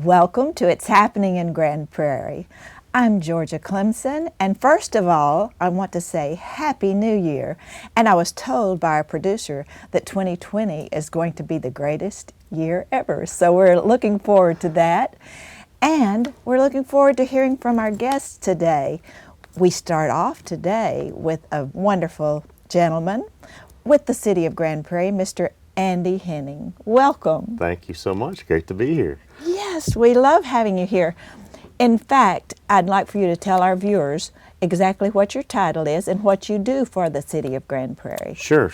Welcome to It's Happening in Grand Prairie. I'm Georgia Clemson, and first of all, I want to say Happy New Year. And I was told by our producer that 2020 is going to be the greatest year ever. So we're looking forward to that. And we're looking forward to hearing from our guests today. We start off today with a wonderful gentleman with the City of Grand Prairie, Mr. Andy Henning. Welcome. Thank you so much. Great to be here. Yes, we love having you here. In fact, I'd like for you to tell our viewers exactly what your title is and what you do for the City of Grand Prairie. Sure.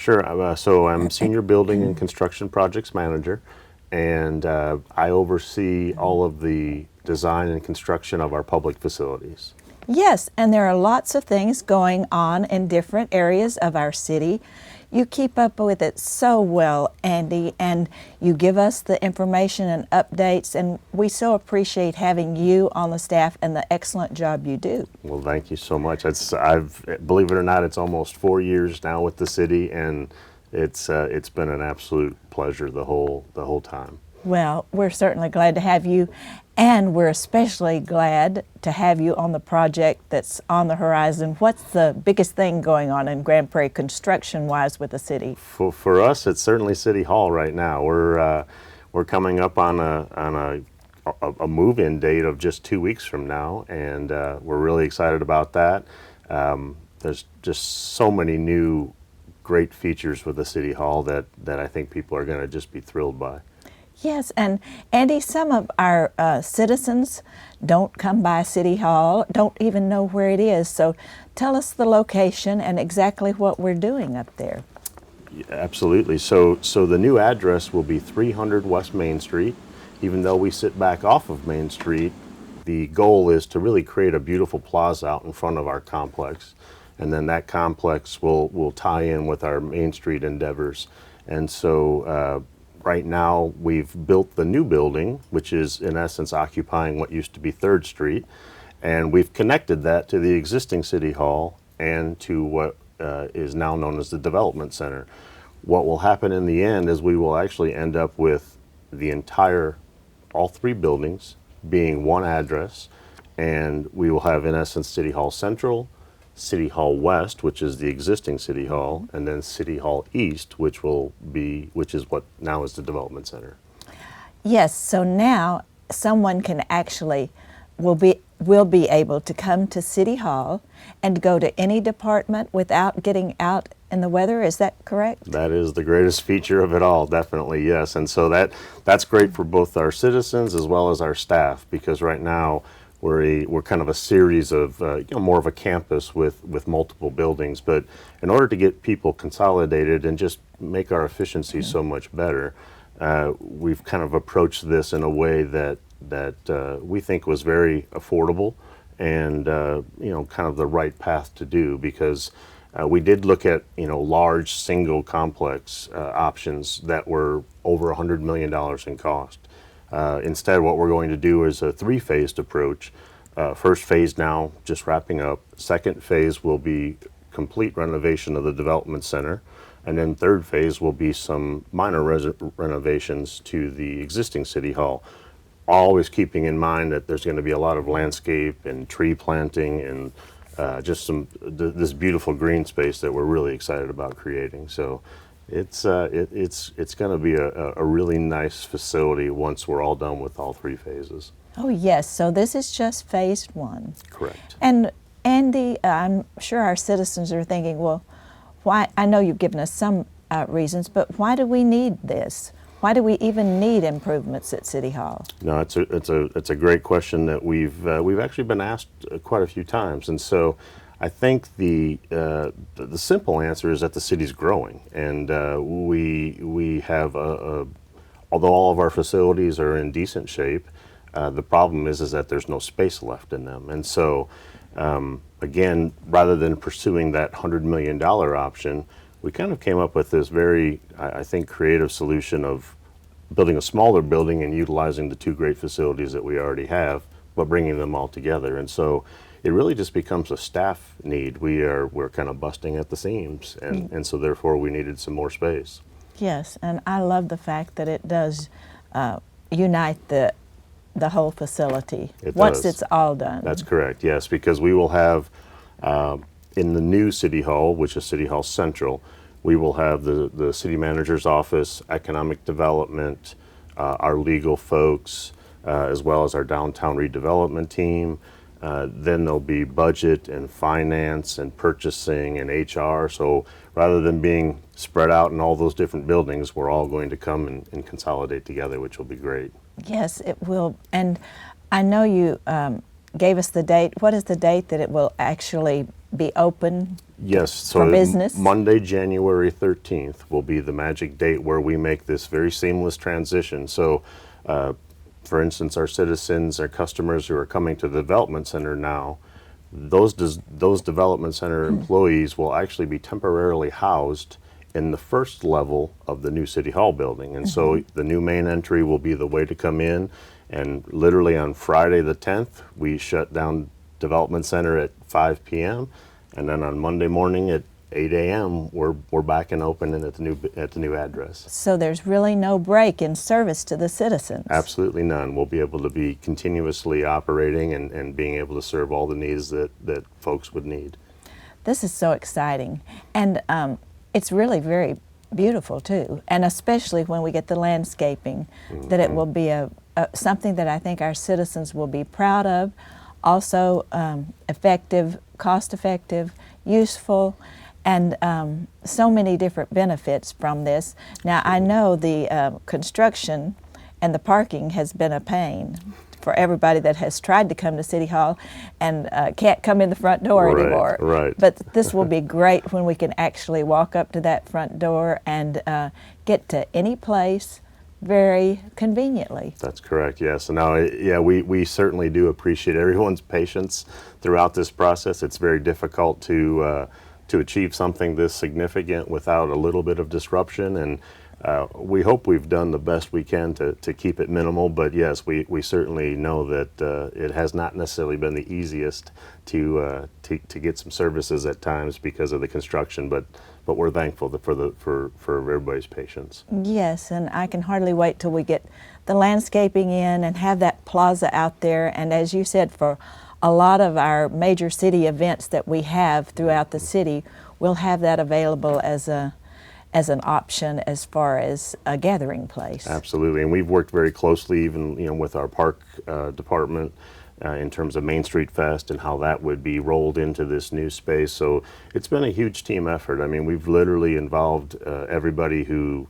So I'm Senior Building and Construction Projects Manager, and I oversee all of the design and construction of our public facilities. Yes, and there are lots of things going on in different areas of our city. You keep up with it so well, Andy, and you give us the information and updates, and we so appreciate having you on the staff and the excellent job you do. Well, thank you so much. Believe it or not, it's almost 4 years now with the city, and it's been an absolute pleasure the whole time. Well, we're certainly glad to have you, and we're especially glad to have you on the project that's on the horizon. What's the biggest thing going on in Grand Prairie construction-wise with the city? For us, it's certainly City Hall right now. We're coming up on a move-in date of just 2 weeks from now, and we're really excited about that. There's just so many new great features with the City Hall that I think people are going to just be thrilled by. Yes, and Andy, some of our citizens don't come by City Hall, don't even know where it is. So tell us the location and exactly what we're doing up there. Yeah, absolutely. So the new address will be 300 West Main Street. Even though we sit back off of Main Street, the goal is to really create a beautiful plaza out in front of our complex. And then that complex will tie in with our Main Street endeavors. And so right now, we've built the new building, which is in essence occupying what used to be 3rd Street, and we've connected that to the existing City Hall and to what is now known as the Development Center. What will happen in the end is we will actually end up with all 3 buildings being one address, and we will have in essence City Hall Central, City Hall West, which is the existing City Hall, and then City Hall East, which is what now is the Development Center. Yes, so now someone will be able to come to City Hall and go to any department without getting out in the weather. Is that correct? That is the greatest feature of it all, definitely, yes. And so that's great for both our citizens as well as our staff, because right now we're kind of a series of, more of a campus with multiple buildings. But in order to get people consolidated and just make our efficiency so much better, we've kind of approached this in a way that we think was very affordable and, kind of the right path to do, because we did look at, large single complex options that were over $100 million in cost. Instead, what we're going to do is a 3-phased approach. First phase now just wrapping up. Second phase will be complete renovation of the Development Center. And then third phase will be some minor renovations to the existing City Hall. Always keeping in mind that there's going to be a lot of landscape and tree planting and just this beautiful green space that we're really excited about creating. So it's going to be a really nice facility once we're all done with all 3 phases. Oh yes, so this is just phase 1. Correct. And Andy, I'm sure our citizens are thinking, well, why? I know you've given us some reasons, but why do we need this? Why do we even need improvements at City Hall? No, it's a great question that we've actually been asked quite a few times, and so I think the simple answer is that the city's growing, and we have although all of our facilities are in decent shape, the problem is that there's no space left in them, and so again, rather than pursuing that $100 million option, we kind of came up with this very, I think, creative solution of building a smaller building and utilizing the 2 great facilities that we already have, but bringing them all together. And so it really just becomes a staff need. We're kind of busting at the seams, and so therefore we needed some more space. Yes, and I love the fact that it does unite the the whole facility It once does. it's all done. That's correct, yes, because we will have, in the new City Hall, which is City Hall Central, we will have the city manager's office, economic development, our legal folks, as well as our downtown redevelopment team. Then there'll be budget and finance and purchasing and HR. So rather than being spread out in all those different buildings, we're all going to come and consolidate together, which will be great. Yes, it will. And I know you gave us the date. What is the date that it will actually be open? Yes, so for business? Monday, January 13th will be the magic date where we make this very seamless transition. So, for instance, our citizens, our customers who are coming to the Development Center now, those Development Center employees will actually be temporarily housed in the first level of the new City Hall building. And so the new main entry will be the way to come in. And literally on Friday the 10th, we shut down Development Center at 5 p.m. And then on Monday morning at 8 a.m., we're back and open and at the new address. So there's really no break in service to the citizens. Absolutely none. We'll be able to be continuously operating and being able to serve all the needs that folks would need. This is so exciting. And it's really very beautiful too. And especially when we get the landscaping, that it will be something that I think our citizens will be proud of. Also effective, cost-effective, useful, and so many different benefits from this. Now, I know the construction and the parking has been a pain for everybody that has tried to come to City Hall and can't come in the front door anymore. Right. But this will be great when we can actually walk up to that front door and get to any place very conveniently. That's correct, yes. And now, yeah, we certainly do appreciate everyone's patience throughout this process. It's very difficult to achieve something this significant without a little bit of disruption, and we hope we've done the best we can to keep it minimal. But yes, we certainly know that it has not necessarily been the easiest to get some services at times because of the construction, but we're thankful for everybody's patience. Yes, and I can hardly wait till we get the landscaping in and have that plaza out there. And as you said, for a lot of our major city events that we have throughout the city, we'll have that available as an option as far as a gathering place. Absolutely, and we've worked very closely even with our park department in terms of Main Street Fest and how that would be rolled into this new space. So it's been a huge team effort. I mean, we've literally involved everybody who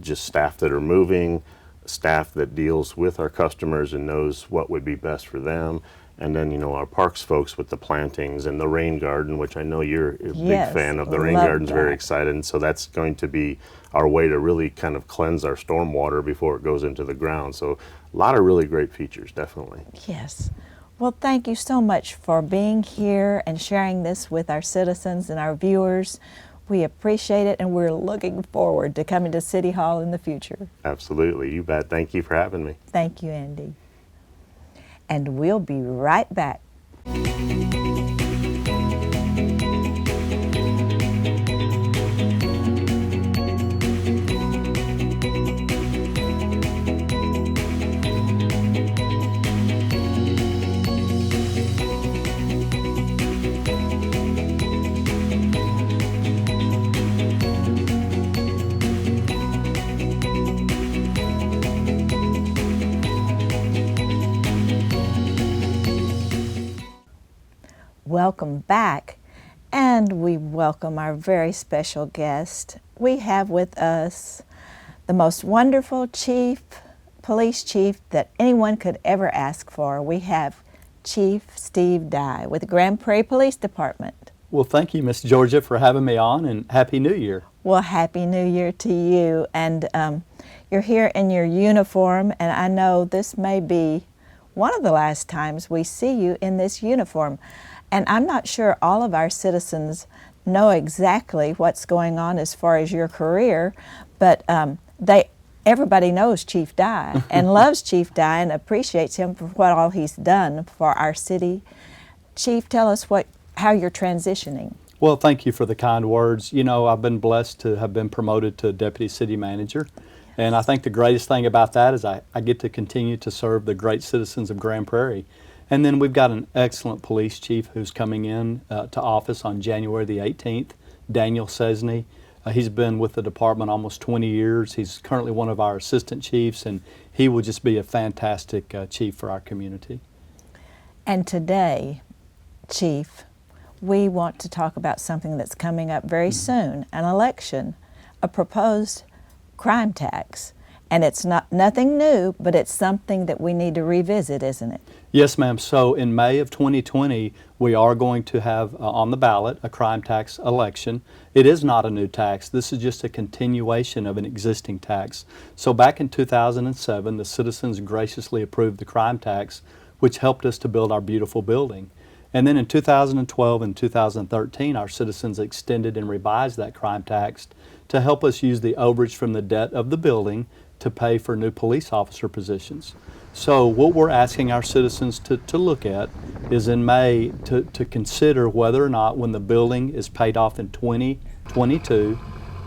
just staff that are moving, staff that deals with our customers and knows what would be best for them. And then, our parks folks with the plantings and the rain garden, which I know you're a big fan of. The rain garden's very excited. And so that's going to be our way to really kind of cleanse our stormwater before it goes into the ground. So a lot of really great features, definitely. Yes. Well, thank you so much for being here and sharing this with our citizens and our viewers. We appreciate it, and we're looking forward to coming to City Hall in the future. Absolutely. You bet. Thank you for having me. Thank you, Andy. And we'll be right back. Welcome back, and we welcome our very special guest. We have with us the most wonderful police chief that anyone could ever ask for. We have Chief Steve Dye with the Grand Prairie Police Department. Well, thank you, Miss Georgia, for having me on, and Happy New Year. Well, Happy New Year to you. And you're here in your uniform, and I know this may be one of the last times we see you in this uniform. And I'm not sure all of our citizens know exactly what's going on as far as your career, but everybody knows Chief Dye and loves Chief Dye and appreciates him for what all he's done for our city. Chief, tell us how you're transitioning. Well, thank you for the kind words. I've been blessed to have been promoted to Deputy City Manager, And I think the greatest thing about that is I get to continue to serve the great citizens of Grand Prairie. And then we've got an excellent police chief who's coming in to office on January the 18th, Daniel Cesney. He's been with the department almost 20 years. He's currently one of our assistant chiefs, and he will just be a fantastic chief for our community. And today, Chief, we want to talk about something that's coming up very soon, an election, a proposed crime tax. And it's nothing new, but it's something that we need to revisit, isn't it? Yes, ma'am. So in May of 2020, we are going to have on the ballot a crime tax election. It is not a new tax. This is just a continuation of an existing tax. So back in 2007, the citizens graciously approved the crime tax, which helped us to build our beautiful building. And then in 2012 and 2013, our citizens extended and revised that crime tax to help us use the overage from the debt of the building to pay for new police officer positions. So what we're asking our citizens to look at is in May to consider whether or not, when the building is paid off in 2022,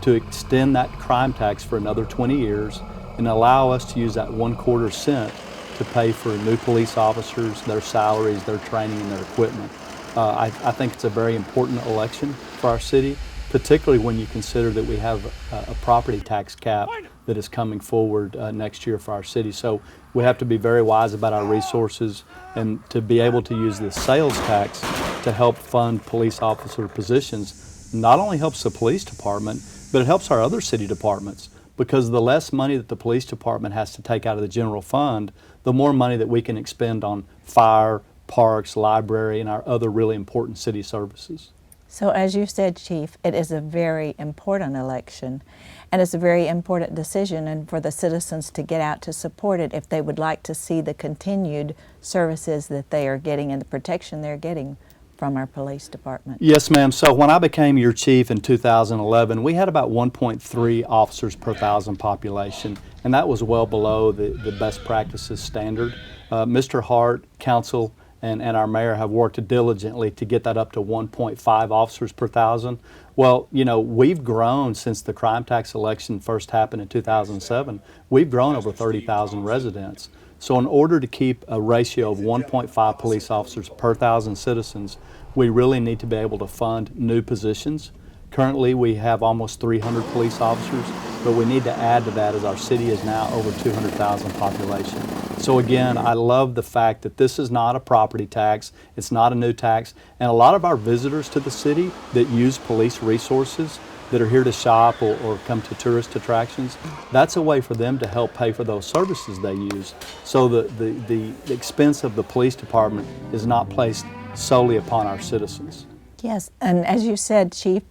to extend that crime tax for another 20 years and allow us to use that 1/4 cent to pay for new police officers, their salaries, their training, and their equipment. I think it's a very important election for our city, particularly when you consider that we have a property tax cap that is coming forward next year for our city. So we have to be very wise about our resources, and to be able to use the sales tax to help fund police officer positions not only helps the police department, but it helps our other city departments, because the less money that the police department has to take out of the general fund, the more money that we can expend on fire, parks, library, and our other really important city services. So as you said, Chief, it is a very important election, and it's a very important decision, and for the citizens to get out to support it if they would like to see the continued services that they are getting and the protection they're getting from our police department. Yes, ma'am. So when I became your chief in 2011, we had about 1.3 officers per 1,000 population, and that was well below the best practices standard. Mr. Hart, council, and our mayor have worked diligently to get that up to 1.5 officers per 1,000. Well, you know, we've grown since the crime tax election first happened in 2007. We've grown over 30,000 residents. So in order to keep a ratio of 1.5 police officers per 1,000 citizens, we really need to be able to fund new positions. Currently, we have almost 300 police officers, but we need to add to that as our city is now over 200,000 population. So again, I love the fact that this is not a property tax, it's not a new tax, and a lot of our visitors to the city that use police resources, that are here to shop or come to tourist attractions, that's a way for them to help pay for those services they use. So the expense of the police department is not placed solely upon our citizens. Yes, and as you said, Chief,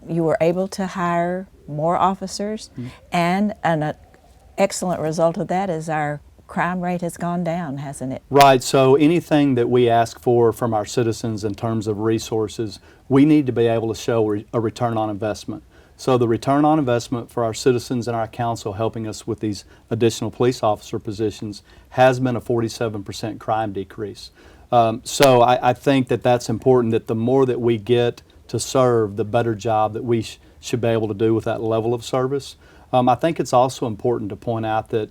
you were able to hire more officers, and an excellent result of that is our crime rate has gone down, hasn't it? Right, so anything that we ask for from our citizens in terms of resources, we need to be able to show a return on investment. So the return on investment for our citizens and our council helping us with these additional police officer positions has been a 47% crime decrease. So I think that that's important, that the more that we get to serve, the better job that we should be able to do with that level of service. I think it's also important to point out that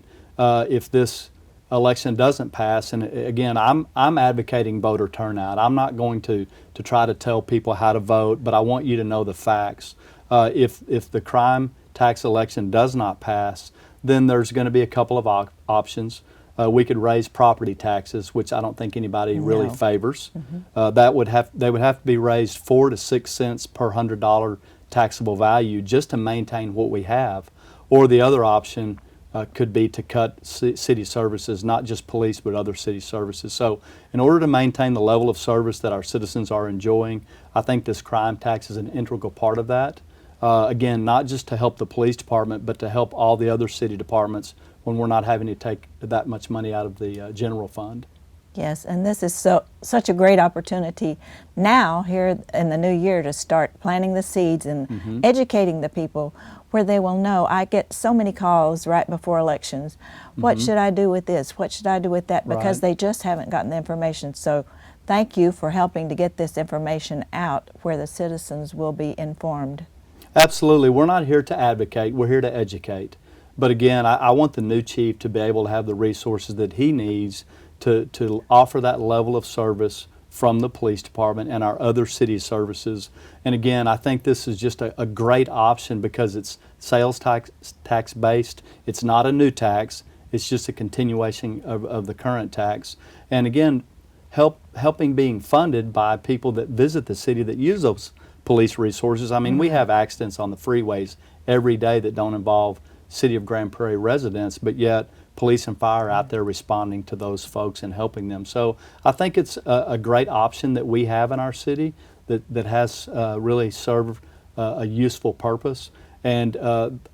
if this election doesn't pass, and again, I'm advocating voter turnout. I'm not going to try to tell people how to vote, but I want you to know the facts. If the crime tax election does not pass, then there's going to be a couple of options. We could raise property taxes, which I don't think anybody really favors. They would have to be raised 4 to 6 cents per $100 taxable value just to maintain what we have. Or the other option could be to cut city services, not just police, but other city services. So in order to maintain the level of service that our citizens are enjoying, I think this crime tax is an integral part of that. Again, not just to help the police department, but to help all the other city departments when we're not having to take that much money out of the general fund. Yes, and this is such a great opportunity now here in the new year to start planting the seeds and educating the people where they will know. I get so many calls right before elections. What should I do with this? What should I do with that? Because they just haven't gotten the information. So thank you for helping to get this information out where the citizens will be informed. Absolutely. We're not here to advocate. We're here to educate. But again, I want the new chief to be able to have the resources that he needs to offer that level of service from the police department and our other city services. And again, I think this is just a great option because it's sales tax based. It's not a new tax. It's just a continuation of the current tax. And again, helping being funded by people that visit the city that use those police resources. I mean, we have accidents on the freeways every day that don't involve City of Grand Prairie residents, but yet police and fire are out there responding to those folks and helping them. So I think it's a great option that we have in our city that has really served a useful purpose. And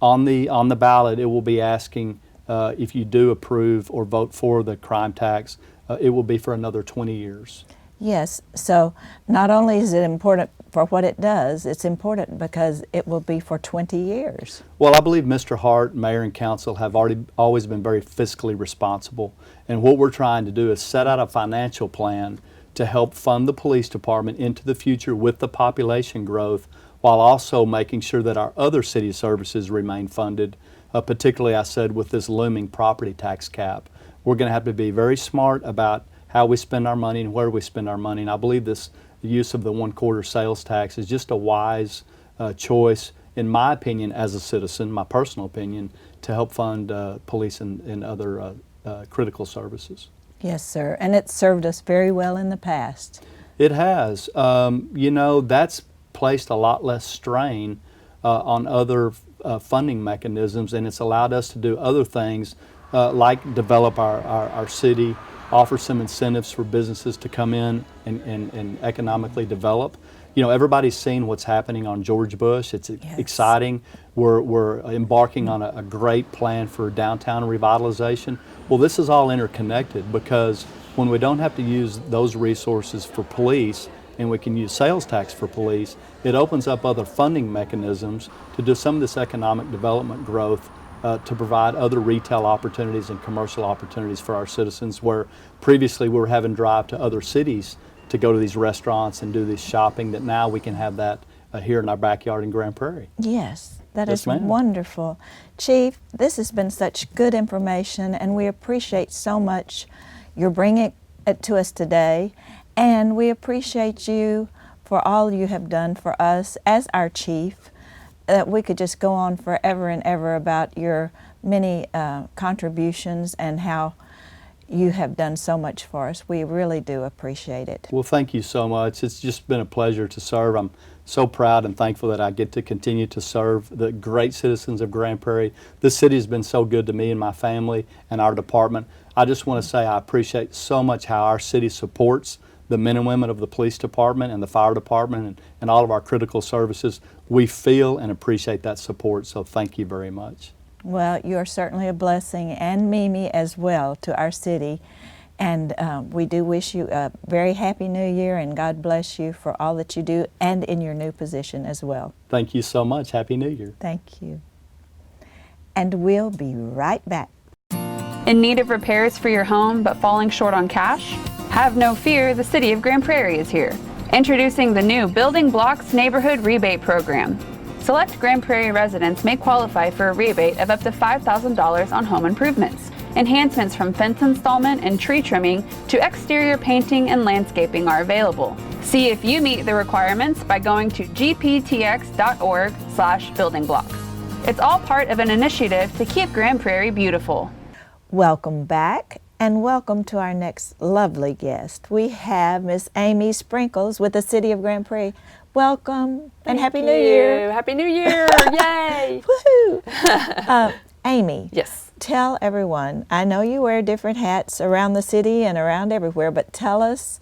on the ballot, it will be asking if you do approve or vote for the crime tax, it will be for another 20 years. Yes, so not only is it important for what it does, it's important because it will be for 20 years. Well, I believe Mr. Hart, Mayor and Council have always been very fiscally responsible. And what we're trying to do is set out a financial plan to help fund the police department into the future with the population growth, while also making sure that our other city services remain funded, particularly, I said, with this looming property tax cap. We're going to have to be very smart about how we spend our money and where we spend our money. And I believe the use of the 1/4 sales tax is just a wise choice, in my opinion, as a citizen, my personal opinion, to help fund police and other critical services. Yes, sir, and it's served us very well in the past. It has. You know, that's placed a lot less strain on other funding mechanisms, and it's allowed us to do other things like develop our city, offer some incentives for businesses to come in and economically develop. You know, everybody's seen what's happening on George Bush. It's exciting. We're embarking on a great plan for downtown revitalization. Well, this is all interconnected because when we don't have to use those resources for police and we can use sales tax for police, it opens up other funding mechanisms to do some of this economic development growth to provide other retail opportunities and commercial opportunities for our citizens, where previously we were having to drive to other cities to go to these restaurants and do this shopping, that now we can have that here in our backyard in Grand Prairie. Yes, that Yes, is ma'am. wonderful. Chief, this has been such good information, and we appreciate so much your bringing it to us today, and we appreciate you for all you have done for us as our chief. That we could just go on forever and ever about your many contributions and how you have done so much for us. We really do appreciate it. Well, thank you so much. It's just been a pleasure to serve. I'm so proud and thankful that I get to continue to serve the great citizens of Grand Prairie. This city has been so good to me and my family and our department. I just want to say I appreciate so much how our city supports the men and women of the police department and the fire department and all of our critical services. We feel and appreciate that support, so thank you very much. Well, you are certainly a blessing, and Mimi as well, to our city. And we do wish you a very happy new year, and God bless you for all that you do and in your new position as well. Thank you so much. Happy New Year. Thank you. And we'll be right back. In need of repairs for your home but falling short on cash? Have no fear, the City of Grand Prairie is here. Introducing the new Building Blocks Neighborhood Rebate Program. Select Grand Prairie residents may qualify for a rebate of up to $5,000 on home improvements. Enhancements from fence installment and tree trimming to exterior painting and landscaping are available. See if you meet the requirements by going to gptx.org/buildingblocks. It's all part of an initiative to keep Grand Prairie beautiful. Welcome back, and welcome to our next lovely guest. We have Miss Amy Sprinkles with the City of Grand Prairie. Welcome and Happy New Year. Happy New Year. Yay. Woohoo! Amy. Yes. Tell everyone, I know you wear different hats around the city and around everywhere, but tell us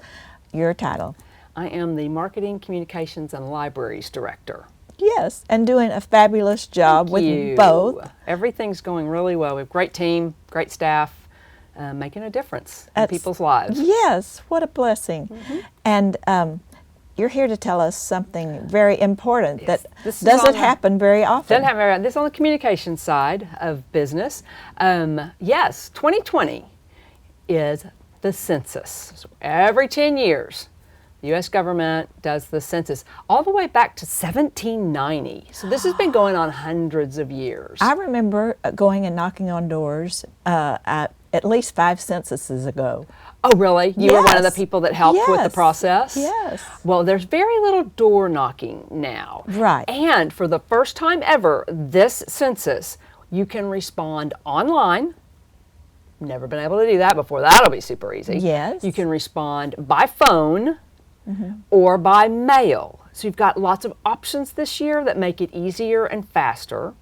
your title. I am the Marketing, Communications, and Libraries Director. Yes, and doing a fabulous job with you. both. Everything's going really well. We have a great team, great staff, making a difference in people's lives. Yes, what a blessing. And you're here to tell us something very important that doesn't happen very often. Doesn't happen very often. This is on the communication side of business. Yes, 2020 is the census. So every 10 years, The U.S. government does the census all the way back to 1790. So this has been going on hundreds of years. I remember going and knocking on doors at least 5 censuses ago. Oh, really? You were one of the Yes. people that helped with the Yes. process? Yes. Well, there's very little door knocking now. Right. And for the first time ever, this census, you can respond online. Never been able to do that before. That'll be super easy. Yes. You can respond by phone or by mail. So you've got lots of options this year that make it easier and faster.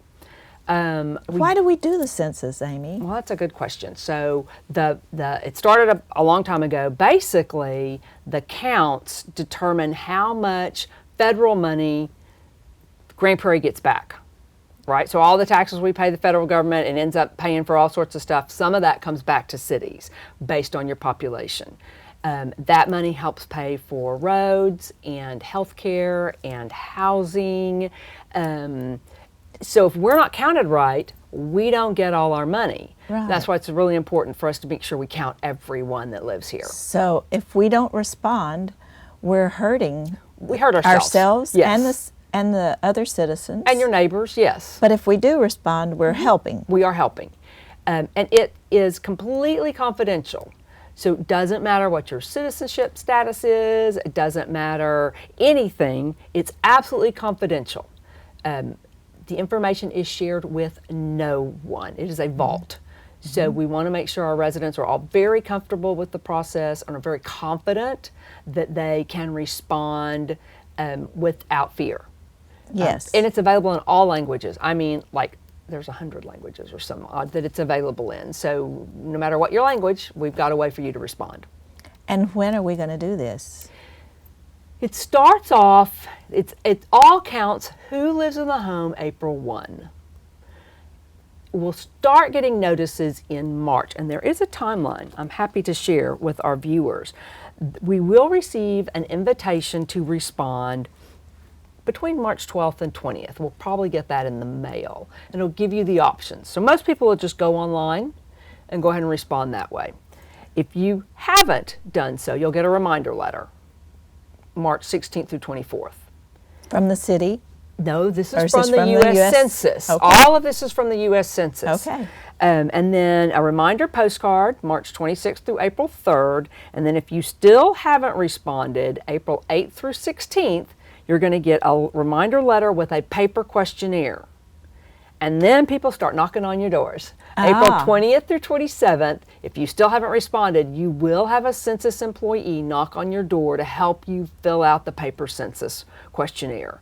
Why do we do the census, Amy? Well, that's a good question. So it started a long time ago. Basically, the counts determine how much federal money Grand Prairie gets back, right? So all the taxes we pay the federal government, it ends up paying for all sorts of stuff. Some of that comes back to cities based on your population. That money helps pay for roads and healthcare and housing. So if we're not counted right, we don't get all our money. Right. That's why it's really important for us to make sure we count everyone that lives here. So if we don't respond, we're hurting We hurt ourselves. Yes. and the other citizens. And your neighbors, yes. But if we do respond, we're helping. We are helping. And it is completely confidential. So it doesn't matter what your citizenship status is. It doesn't matter anything. It's absolutely confidential. The information is shared with no one. It is a vault. So we want to make sure our residents are all very comfortable with the process and are very confident that they can respond without fear. Yes. And it's available in all languages. I mean, like there's 100 languages or some odd that it's available in. So no matter what your language, we've got a way for you to respond. And when are we going to do this? It starts off, it all counts who lives in the home April 1. We'll start getting notices in March, and there is a timeline I'm happy to share with our viewers. We will receive an invitation to respond between March 12th and 20th. We'll probably get that in the mail, and it'll give you the options. So most people will just go online and go ahead and respond that way. If you haven't done so, you'll get a reminder letter, March 16th through 24th. From the city? No, this Or is from the from the U.S. US? Census. Okay. All of this is from the U.S. Census. Okay. And then a reminder postcard, March 26th through April 3rd. And then if you still haven't responded, April 8th through 16th, you're going to get a reminder letter with a paper questionnaire. And then people start knocking on your doors. April 20th through 27th, if you still haven't responded, you will have a census employee knock on your door to help you fill out the paper census questionnaire.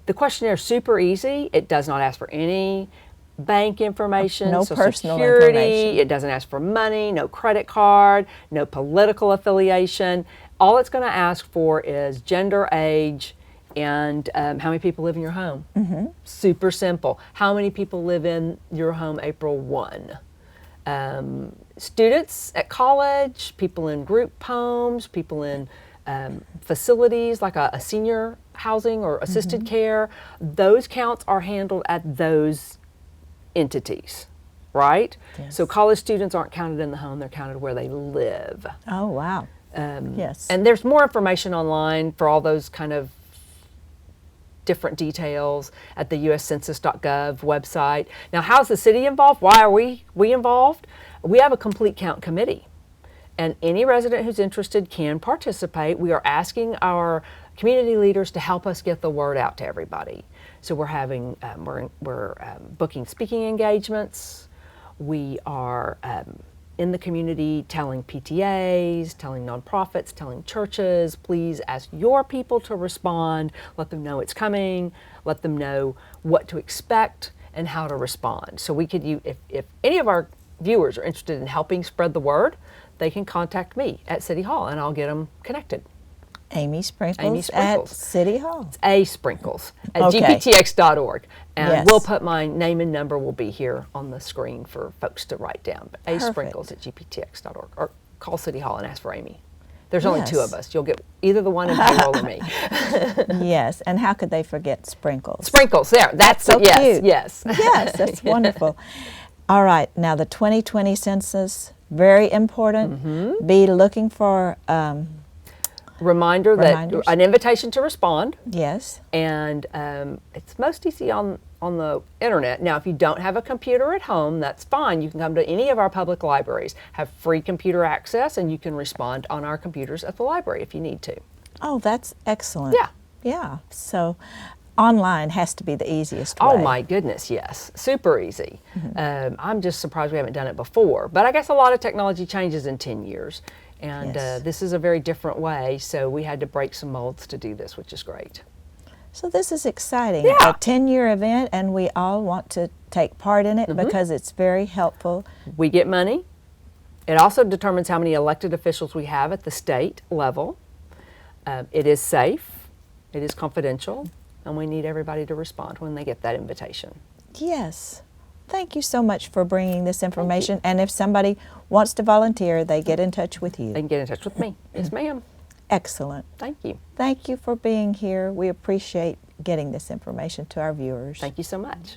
The questionnaire is super easy. It does not ask for any bank information, No Social personal Security. information. It doesn't ask for money, no credit card, no political affiliation. All it's going to ask for is gender, age, and how many people live in your home. Super simple. How many people live in your home April 1? Students at college, people in group homes, people in facilities like a senior housing or assisted care. Those counts are handled at those entities, right? Yes. So college students aren't counted in the home, they're counted where they live. Oh, wow. Yes. And there's more information online for all those kind of different details at the uscensus.gov website. Now, how's the city involved? Why are we involved? We have a complete count committee, and any resident who's interested can participate. We are asking our community leaders to help us get the word out to everybody. So we're having, we're booking speaking engagements. We are in the community telling PTAs, telling nonprofits, telling churches, please ask your people to respond, let them know it's coming, let them know what to expect and how to respond. So we could, if any of our viewers are interested in helping spread the word, they can contact me at City Hall and I'll get them connected. Amy Sprinkles, Amy Sprinkles. at City Hall. It's A Sprinkles at Okay. gptx.org. And Yes. we'll put my name and number will be here on the screen for folks to write down. But A Perfect. Sprinkles at gptx.org, or call City Hall and ask for Amy. There's only two Yes. of us. You'll get either the one in payroll or me. Yes, and how could they forget Sprinkles? Sprinkles, there. That's So it. Yes, cute. yes. Yes, that's wonderful. All right, now the 2020 census, very important. Be looking for Reminder that Reminders. an invitation to respond, Yes. and it's most easy on the internet. Now, if you don't have a computer at home, that's fine. You can come to any of our public libraries, have free computer access, and you can respond on our computers at the library if you need to. Oh, that's excellent. Yeah. Yeah. So online has to be the easiest way. Oh my goodness, yes. Super easy. I'm just surprised we haven't done it before. But I guess a lot of technology changes in 10 years. And Yes. this is a very different way, so we had to break some molds to do this, which is great. So this is exciting. Yeah. A 10-year event, and we all want to take part in it because it's very helpful. We get money. It also determines how many elected officials we have at the state level. It is safe, it is confidential, and we need everybody to respond when they get that invitation. Yes. Thank you so much for bringing this information. And if somebody wants to volunteer, they get in touch with you. They can get in touch with me. Yes, ma'am. Excellent. Thank you. Thank you for being here. We appreciate getting this information to our viewers. Thank you so much.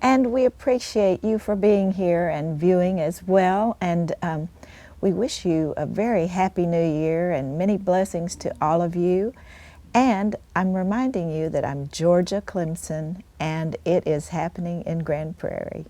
And we appreciate you for being here and viewing as well. And we wish you a very happy new year and many blessings to all of you. And I'm reminding you that I'm Georgia Clemson, and it is happening in Grand Prairie.